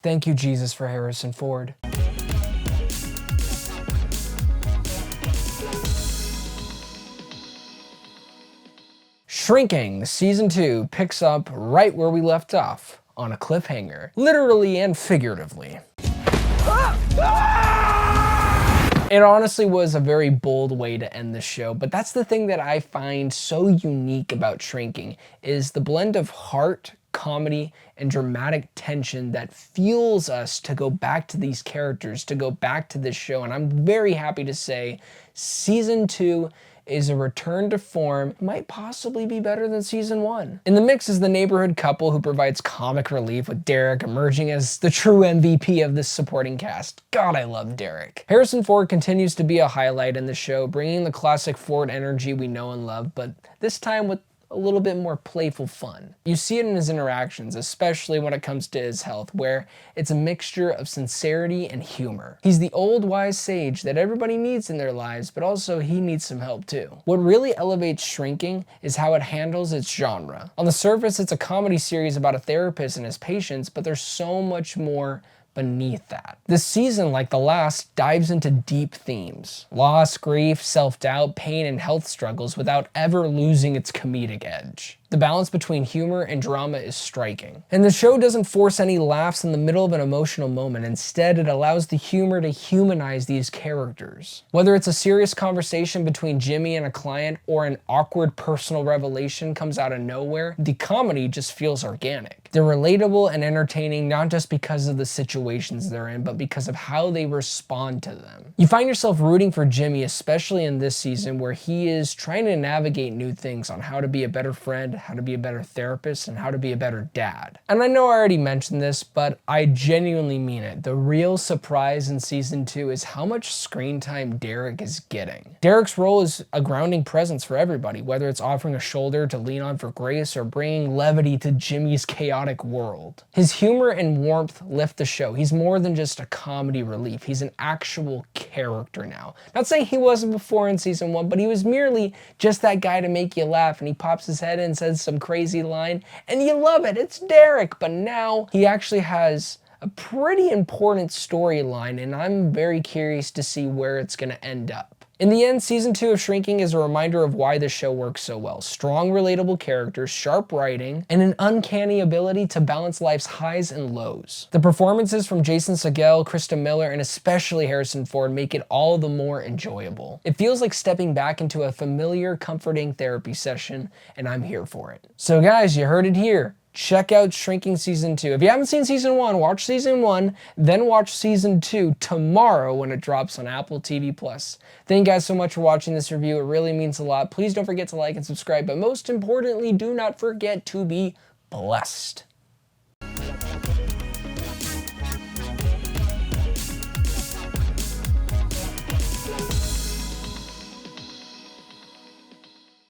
Thank you, Jesus, for Harrison Ford. Shrinking Season 2 picks up right where we left off, on a cliffhanger, literally and figuratively. It honestly was a very bold way to end the show, but that's the thing that I find so unique about Shrinking, is the blend of heart, comedy, and dramatic tension that fuels us to go back to these characters, to go back to this show, and I'm very happy to say Season 2 is a return to form, might possibly be better than Season 1. In the mix is the neighborhood couple who provides comic relief, with Derek emerging as the true MVP of this supporting cast. God, I love Derek. Harrison Ford continues to be a highlight in the show, bringing the classic Ford energy we know and love, but this time with a little bit more playful fun. You see it in his interactions, especially when it comes to his health, where it's a mixture of sincerity and humor. He's the old wise sage that everybody needs in their lives, but also he needs some help too. What really elevates Shrinking is how it handles its genre. On the surface, it's a comedy series about a therapist and his patients, but there's so much more beneath that. This season, like the last, dives into deep themes: loss, grief, self-doubt, pain, and health struggles without ever losing its comedic edge. The balance between humor and drama is striking. And the show doesn't force any laughs in the middle of an emotional moment. Instead, it allows the humor to humanize these characters. Whether it's a serious conversation between Jimmy and a client or an awkward personal revelation comes out of nowhere, the comedy just feels organic. They're relatable and entertaining, not just because of the situations they're in, but because of how they respond to them. You find yourself rooting for Jimmy, especially in this season where he is trying to navigate new things on how to be a better friend, how to be a better therapist, and how to be a better dad. And I know I already mentioned this, but I genuinely mean it. The real surprise in Season 2 is how much screen time Derek is getting. Derek's role is a grounding presence for everybody, whether it's offering a shoulder to lean on for grace or bringing levity to Jimmy's chaotic world. His humor and warmth lift the show. He's more than just a comedy relief. He's an actual character now. Not saying he wasn't before in Season 1, but he was merely just that guy to make you laugh, and he pops his head in and says some crazy line, and you love it. It's Derek. But now he actually has a pretty important storyline, and I'm very curious to see where it's going to end up. In the end, Season 2 of Shrinking is a reminder of why the show works so well. Strong, relatable characters, sharp writing, and an uncanny ability to balance life's highs and lows. The performances from Jason Segal, Krista Miller, and especially Harrison Ford make it all the more enjoyable. It feels like stepping back into a familiar, comforting therapy session, and I'm here for it. So guys, you heard it here. Check out Shrinking Season 2. If you haven't seen Season 1, watch Season 1, then watch Season 2 tomorrow when it drops on Apple TV+. Thank you guys so much for watching this review. It really means a lot. Please don't forget to like and subscribe, but most importantly, do not forget to be blessed.